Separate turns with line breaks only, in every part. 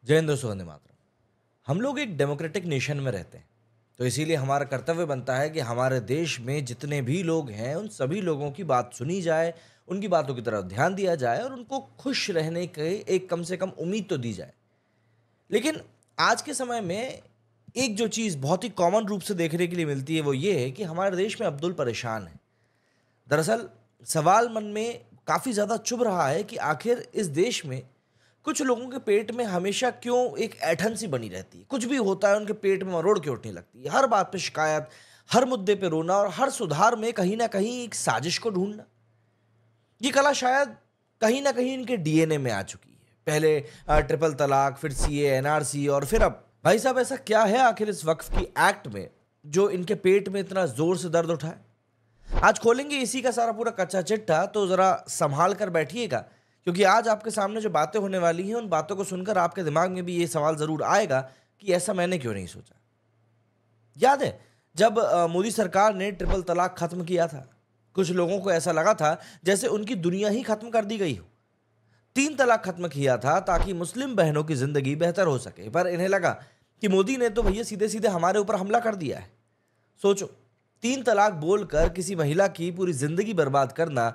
जय हिंद दोस्तों, वंदे मातरम। हम लोग एक डेमोक्रेटिक नेशन में रहते हैं, तो इसीलिए हमारा कर्तव्य बनता है कि हमारे देश में जितने भी लोग हैं उन सभी लोगों की बात सुनी जाए, उनकी बातों की तरफ ध्यान दिया जाए और उनको खुश रहने की एक कम से कम उम्मीद तो दी जाए। लेकिन आज के समय में एक जो चीज़ बहुत ही कॉमन रूप से देखने के लिए मिलती है वो ये है कि हमारे देश में अब्दुल परेशान है। दरअसल सवाल मन में काफ़ी ज़्यादा चुभ रहा है कि आखिर इस देश में कुछ लोगों के पेट में हमेशा क्यों एक ऐंठन सी बनी रहती है। कुछ भी होता है उनके पेट में मरोड़ के उठने लगती है। हर बात पे शिकायत, हर मुद्दे पे रोना और हर सुधार में कहीं ना कहीं एक साजिश को ढूंढना। ये कला शायद कहीं ना कहीं इनके डीएनए में आ चुकी है। पहले ट्रिपल तलाक, फिर सीए, एनआरसी और फिर अब भाई साहब ऐसा क्या है आखिर इस वक्फ की एक्ट में जो इनके पेट में इतना जोर से दर्द उठाए। आज खोलेंगे इसी का सारा पूरा कच्चा चिट्ठा, तो जरा संभाल कर बैठिएगा, क्योंकि आज आपके सामने जो बातें होने वाली हैं उन बातों को सुनकर आपके दिमाग में भी ये सवाल जरूर आएगा कि ऐसा मैंने क्यों नहीं सोचा। याद है जब मोदी सरकार ने ट्रिपल तलाक खत्म किया था, कुछ लोगों को ऐसा लगा था जैसे उनकी दुनिया ही खत्म कर दी गई हो। तीन तलाक खत्म किया था ताकि मुस्लिम बहनों की जिंदगी बेहतर हो सके, पर इन्हें लगा कि मोदी ने तो भैया सीधे सीधे हमारे ऊपर हमला कर दिया है। सोचो, तीन तलाक बोलकर किसी महिला की पूरी जिंदगी बर्बाद करना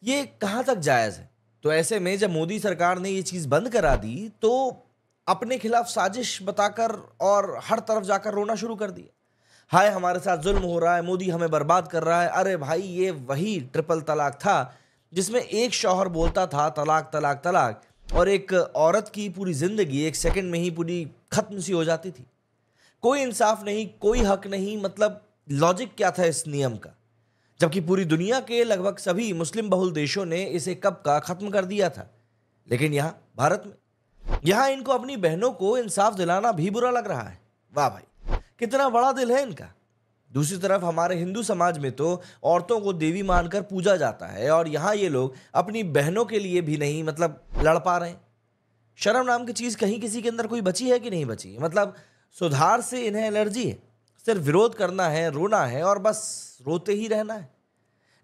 ये कहाँ तक जायज़ है। तो ऐसे में जब मोदी सरकार ने ये चीज़ बंद करा दी तो अपने खिलाफ साजिश बताकर और हर तरफ जाकर रोना शुरू कर दिया। हाय हमारे साथ जुल्म हो रहा है, मोदी हमें बर्बाद कर रहा है। अरे भाई, ये वही ट्रिपल तलाक था जिसमें एक शौहर बोलता था तलाक तलाक तलाक और एक औरत की पूरी जिंदगी एक सेकंड में ही पूरी खत्म सी हो जाती थी। कोई इंसाफ नहीं, कोई हक नहीं। मतलब लॉजिक क्या था इस नियम का, जबकि पूरी दुनिया के लगभग सभी मुस्लिम बहुल देशों ने इसे कब का खत्म कर दिया था। लेकिन यहाँ भारत में, यहाँ इनको अपनी बहनों को इंसाफ दिलाना भी बुरा लग रहा है। वाह भाई, कितना बड़ा दिल है इनका। दूसरी तरफ हमारे हिंदू समाज में तो औरतों को देवी मानकर पूजा जाता है और यहाँ ये लोग अपनी बहनों के लिए भी नहीं मतलब लड़ पा रहे हैं। शर्म नाम की चीज कहीं किसी के अंदर कोई बची है कि नहीं बची है? मतलब सुधार से इन्हें एलर्जी है, सिर्फ विरोध करना है, रोना है और बस रोते ही रहना है।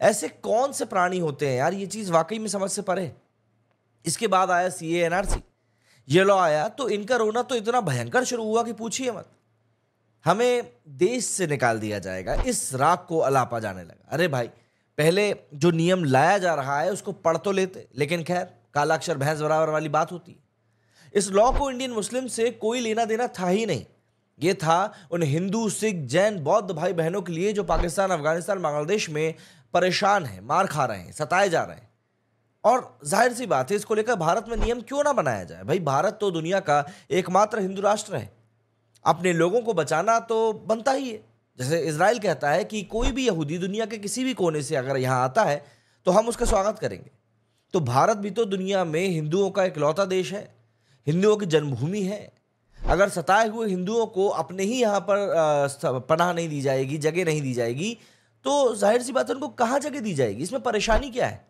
ऐसे कौन से प्राणी होते हैं यार, ये चीज वाकई में समझ से परे है। इसके बाद आया सीए, एनआरसी, ये लॉ आया तो इनका रोना तो इतना भयंकर शुरू हुआ कि पूछिए मत। हमें देश से निकाल दिया जाएगा, इस राग को अलापा जाने लगा। अरे भाई, पहले जो नियम लाया जा रहा है उसको पढ़ तो लेते, लेकिन खैर काला अक्षर भैंस बराबर वाली बात होती है। इस लॉ को इंडियन मुस्लिम से कोई लेना देना था ही नहीं। ये था उन हिंदू, सिख, जैन, बौद्ध भाई बहनों के लिए जो पाकिस्तान, अफगानिस्तान, बांग्लादेश में परेशान हैं, मार खा रहे हैं, सताए जा रहे हैं। और जाहिर सी बात है, इसको लेकर भारत में नियम क्यों ना बनाया जाए। भाई, भारत तो दुनिया का एकमात्र हिंदू राष्ट्र है, अपने लोगों को बचाना तो बनता ही है। जैसे इजराइल कहता है कि कोई भी यहूदी दुनिया के किसी भी कोने से अगर यहाँ आता है तो हम उसका स्वागत करेंगे। तो भारत भी तो दुनिया में हिंदुओं का इकलौता देश है, हिंदुओं की जन्मभूमि है। अगर सताए हुए हिंदुओं को अपने ही यहाँ पर पनाह नहीं दी जाएगी, जगह नहीं दी जाएगी, तो जाहिर सी बात है उनको कहाँ जगह दी जाएगी? इसमें परेशानी क्या है?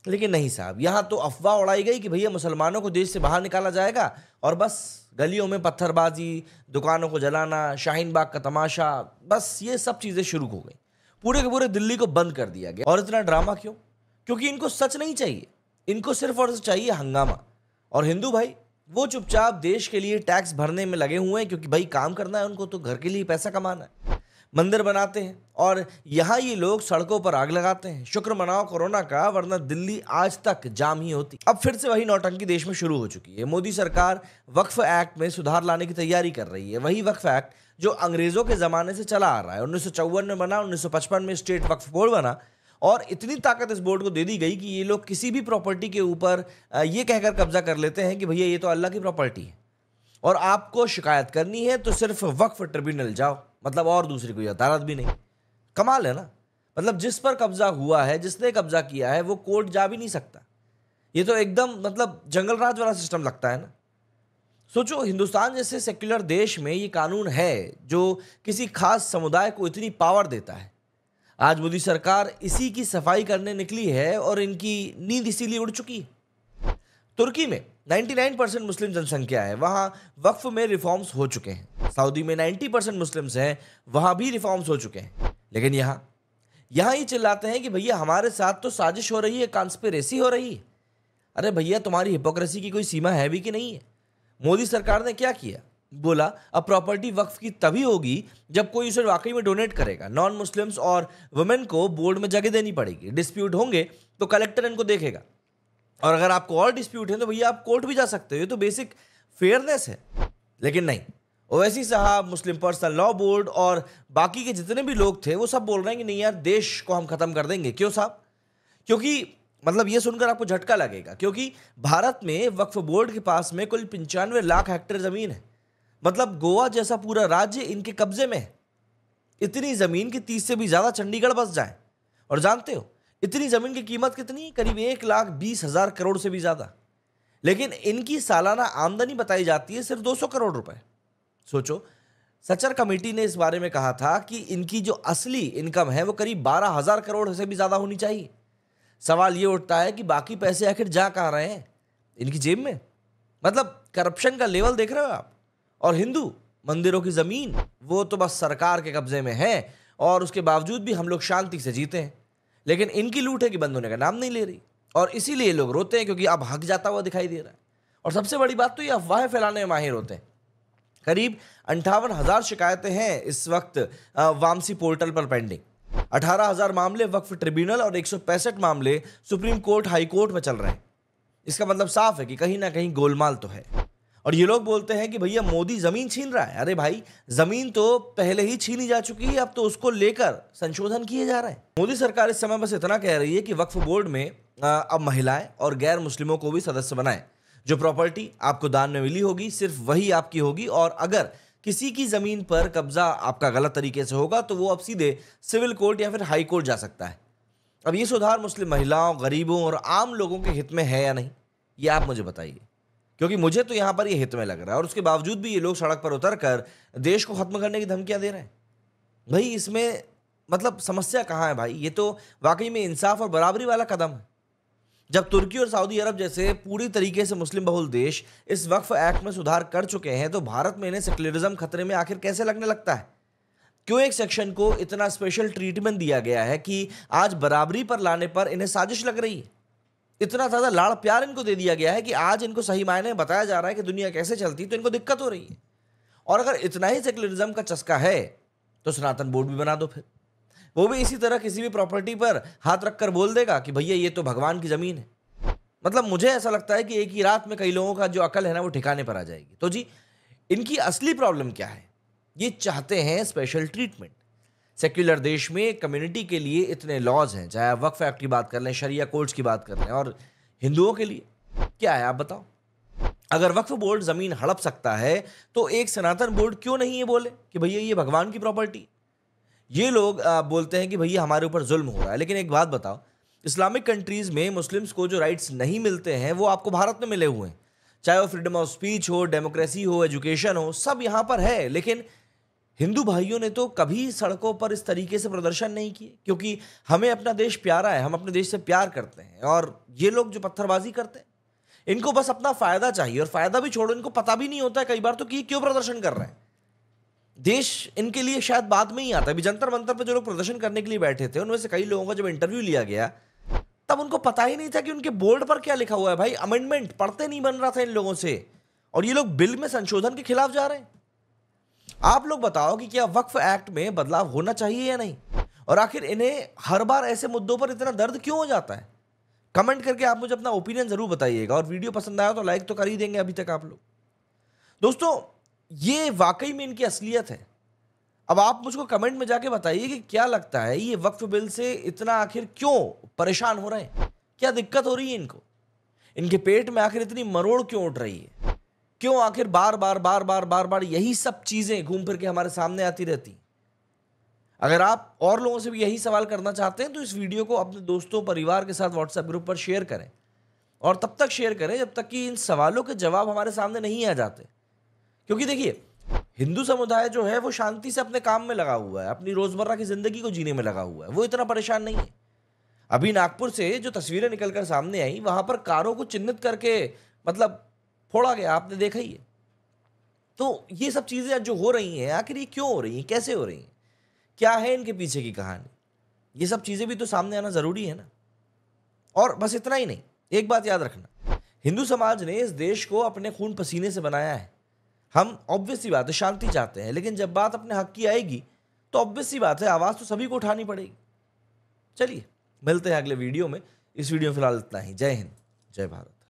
लेकिन नहीं साहब, यहाँ तो अफवाह उड़ाई गई कि भैया मुसलमानों को देश से बाहर निकाला जाएगा और बस गलियों में पत्थरबाजी, दुकानों को जलाना, शाहीन बाग का तमाशा, बस ये सब चीज़ें शुरू हो गई। पूरे के पूरे दिल्ली को बंद कर दिया गया। और इतना ड्रामा क्यों? क्योंकि इनको सच नहीं चाहिए, इनको सिर्फ और सिर्फ चाहिए हंगामा। और हिंदू भाई वो चुपचाप देश के लिए टैक्स भरने में लगे हुए हैं, क्योंकि भाई काम करना है उनको, तो घर के लिए पैसा कमाना है। मंदिर बनाते हैं और यहाँ ये लोग सड़कों पर आग लगाते हैं। शुक्र मनाओ कोरोना का, वरना दिल्ली आज तक जाम ही होती। अब फिर से वही नौटंकी देश में शुरू हो चुकी है। मोदी सरकार वक्फ एक्ट में सुधार लाने की तैयारी कर रही है। वही वक्फ एक्ट जो अंग्रेजों के जमाने से चला आ रहा है। 1954 में बना, 1955 में स्टेट वक्फ बोर्ड बना और इतनी ताकत इस बोर्ड को दे दी गई कि ये लोग किसी भी प्रॉपर्टी के ऊपर ये कहकर कब्जा कर लेते हैं कि भैया ये तो अल्लाह की प्रॉपर्टी है और आपको शिकायत करनी है तो सिर्फ वक्फ ट्रिब्यूनल जाओ, मतलब और दूसरी कोई अदालत भी नहीं। कमाल है ना। मतलब जिस पर कब्जा हुआ है, जिसने कब्जा किया है, वो कोर्ट जा भी नहीं सकता। ये तो एकदम मतलब जंगल राज वाला सिस्टम लगता है ना। सोचो, हिंदुस्तान जैसे सेक्युलर देश में ये कानून है जो किसी खास समुदाय को इतनी पावर देता है। आज मोदी सरकार इसी की सफाई करने निकली है और इनकी नींद इसीलिए उड़ चुकी है। तुर्की में 99% मुस्लिम जनसंख्या है, वहां वक्फ में रिफॉर्म्स हो चुके हैं। सऊदी में 90% मुस्लिम्स हैं, वहां भी रिफॉर्म्स हो चुके हैं। लेकिन यहाँ ये चिल्लाते हैं कि भैया हमारे साथ तो साजिश हो रही है, कॉन्स्पिरेसी हो रही है। अरे भैया, तुम्हारी हिपोक्रेसी की कोई सीमा है भी कि नहीं है? मोदी सरकार ने क्या किया? बोला अब प्रॉपर्टी वक्फ की तभी होगी जब कोई उसे वाकई में डोनेट करेगा। नॉन मुस्लिम्स और वुमेन को बोर्ड में जगह देनी पड़ेगी। डिस्प्यूट होंगे तो कलेक्टर इनको देखेगा, और अगर आपको और डिस्प्यूट है तो भैया आप कोर्ट भी जा सकते हो। ये तो बेसिक फेयरनेस है। लेकिन नहीं, ओवैसी साहब, मुस्लिम पर्सनल लॉ बोर्ड और बाकी के जितने भी लोग थे वो सब बोल रहे हैं कि नहीं यार, देश को हम खत्म कर देंगे। क्यों साहब? क्योंकि मतलब ये सुनकर आपको झटका लगेगा, क्योंकि भारत में वक्फ बोर्ड के पास में कुल 95 लाख हेक्टेयर जमीन है। मतलब गोवा जैसा पूरा राज्य इनके कब्जे में है। इतनी जमीन की 30 से भी ज्यादा चंडीगढ़ बस जाए। और जानते हो इतनी जमीन की कीमत कितनी है? करीब 1,20,000 करोड़ से भी ज्यादा। लेकिन इनकी सालाना आमदनी बताई जाती है सिर्फ 200 करोड़ रुपए। सोचो, सचर कमेटी ने इस बारे में कहा था कि इनकी जो असली इनकम है वो करीब 12,000 करोड़ से भी ज्यादा होनी चाहिए। सवाल ये उठता है कि बाकी पैसे आखिर जा कहां रहे हैं? इनकी जेब में। मतलब करप्शन का लेवल देख रहे हो आप? और हिंदू मंदिरों की जमीन वो तो बस सरकार के कब्जे में है, और उसके बावजूद भी हम लोग शांति से जीते हैं। लेकिन इनकी लूट है कि बंद होने का नाम नहीं ले रही, और इसीलिए लोग रोते हैं, क्योंकि अब हक जाता हुआ दिखाई दे रहा है। और सबसे बड़ी बात तो ये अफवाहें फैलाने में माहिर होते हैं। करीब 58,000 शिकायतें हैं इस वक्त वामसी पोर्टल पर पेंडिंग। 18,000 मामले वक्फ ट्रिब्यूनल और 165 मामले सुप्रीम कोर्ट, हाई कोर्ट में चल रहे हैं। इसका मतलब साफ है कि कहीं ना कहीं गोलमाल तो है। और ये लोग बोलते हैं कि भैया मोदी जमीन छीन रहा है। अरे भाई, जमीन तो पहले ही छीनी जा चुकी है, अब तो उसको लेकर संशोधन किए जा रहे हैं। मोदी सरकार इस समय बस इतना कह रही है कि वक्फ बोर्ड में अब महिलाएं और गैर मुस्लिमों को भी सदस्य बनाएं। जो प्रॉपर्टी आपको दान में मिली होगी सिर्फ वही आपकी होगी, और अगर किसी की जमीन पर कब्जा आपका गलत तरीके से होगा तो वो अब सीधे सिविल कोर्ट या फिर हाई कोर्ट जा सकता है। अब ये सुधार मुस्लिम महिलाओं, गरीबों और आम लोगों के हित में है या नहीं, ये आप मुझे बताइए, क्योंकि मुझे तो यहां पर ये हित में लग रहा है। और उसके बावजूद भी ये लोग सड़क पर उतर कर देश को खत्म करने की धमकियां दे रहे हैं। भाई इसमें मतलब समस्या कहां है भाई? ये तो वाकई में इंसाफ और बराबरी वाला कदम है। जब तुर्की और सऊदी अरब जैसे पूरी तरीके से मुस्लिम बहुल देश इस वक्फ एक्ट में सुधार कर चुके हैं, तो भारत में इन्हें सेक्युलरिज्म खतरे में आखिर कैसे लगने लगता है? क्यों एक सेक्शन को इतना स्पेशल ट्रीटमेंट दिया गया है कि आज बराबरी पर लाने पर इन्हें साजिश लग रही है? इतना ज्यादा लाड़ प्यार इनको दे दिया गया है कि आज इनको सही मायने में बताया जा रहा है कि दुनिया कैसे चलती, तो इनको दिक्कत हो रही है। और अगर इतना ही सेक्युलरिज्म का चस्का है तो सनातन बोर्ड भी बना दो फिर। वो भी इसी तरह किसी भी प्रॉपर्टी पर हाथ रखकर बोल देगा कि भैया ये तो भगवान की जमीन है। मतलब मुझे ऐसा लगता है कि एक ही रात में कई लोगों का जो अकल है ना वो ठिकाने पर आ जाएगी। तो जी, इनकी असली प्रॉब्लम क्या है? ये चाहते हैं स्पेशल ट्रीटमेंट। सेक्युलर देश में कम्युनिटी के लिए इतने लॉज हैं, चाहे आप वक्फ एक्ट की बात कर लें, शरिया कोर्ट्स की बात कर लें, और हिंदुओं के लिए क्या है आप बताओ? अगर वक्फ बोर्ड जमीन हड़प सकता है तो एक सनातन बोर्ड क्यों नहीं ये बोले कि भैया ये भगवान की प्रॉपर्टी? ये लोग बोलते हैं कि भैया हमारे ऊपर जुल्म हो रहा है। लेकिन एक बात बताओ, इस्लामिक कंट्रीज में मुस्लिम्स को जो राइट्स नहीं मिलते हैं वो आपको भारत में मिले हुए हैं। चाहे वो फ्रीडम ऑफ स्पीच हो, डेमोक्रेसी हो, एजुकेशन हो, सब यहां पर है। लेकिन हिंदू भाइयों ने तो कभी सड़कों पर इस तरीके से प्रदर्शन नहीं किए, क्योंकि हमें अपना देश प्यारा है, हम अपने देश से प्यार करते हैं। और ये लोग जो पत्थरबाजी करते हैं, इनको बस अपना फायदा चाहिए, और फायदा भी छोड़ो, इनको पता भी नहीं होता है कई बार तो कि क्यों प्रदर्शन कर रहे हैं। देश इनके लिए शायद बाद में ही आता है। अभी जंतर मंतर पर जो लोग प्रदर्शन करने के लिए बैठे थे उनमें से कई लोगों का जब इंटरव्यू लिया गया तब उनको पता ही नहीं था कि उनके बोर्ड पर क्या लिखा हुआ है। भाई अमेंडमेंट पढ़ते नहीं बन रहा था इन लोगों से, और ये लोग बिल में संशोधन के खिलाफ जा रहे हैं। आप लोग बताओ कि क्या वक्फ एक्ट में बदलाव होना चाहिए या नहीं? और आखिर इन्हें हर बार ऐसे मुद्दों पर इतना दर्द क्यों हो जाता है? कमेंट करके आप मुझे अपना ओपिनियन जरूर बताइएगा, और वीडियो पसंद आया तो लाइक तो कर ही देंगे अभी तक आप लोग। दोस्तों, ये वाकई में इनकी असलियत है। अब आप मुझको कमेंट में जाके बताइए कि क्या लगता है ये वक्फ बिल से इतना आखिर क्यों परेशान हो रहे हैं? क्या दिक्कत हो रही है इनको? इनके पेट में आखिर इतनी मरोड़ क्यों उठ रही है? क्यों आखिर बार बार बार बार बार बार यही सब चीजें घूम फिर के हमारे सामने आती रहती? अगर आप और लोगों से भी यही सवाल करना चाहते हैं तो इस वीडियो को अपने दोस्तों, परिवार के साथ व्हाट्सएप ग्रुप पर शेयर करें, और तब तक शेयर करें जब तक कि इन सवालों के जवाब हमारे सामने नहीं आ जाते। क्योंकि देखिए, हिंदू समुदाय जो है वो शांति से अपने काम में लगा हुआ है, अपनी रोजमर्रा की जिंदगी को जीने में लगा हुआ है, वो इतना परेशान नहीं है। अभी नागपुर से जो तस्वीरें निकलकर सामने आई, वहां पर कारों को चिन्हित करके मतलब फोड़ा गया, आपने देखा ही है। तो ये सब चीजें जो हो रही हैं, आखिर ये क्यों हो रही हैं, कैसे हो रही हैं, क्या है इनके पीछे की कहानी? ये सब चीजें भी तो सामने आना जरूरी है ना। और बस इतना ही नहीं, एक बात याद रखना हिंदू समाज ने इस देश को अपने खून पसीने से बनाया है। हम ऑब्वियस सी बात है शांति चाहते हैं, लेकिन जब बात अपने हक की आएगी तो ऑब्वियस सी बात है आवाज़ तो सभी को उठानी पड़ेगी। चलिए मिलते हैं अगले वीडियो में। इस वीडियो में फिलहाल इतना ही। जय हिंद, जय भारत।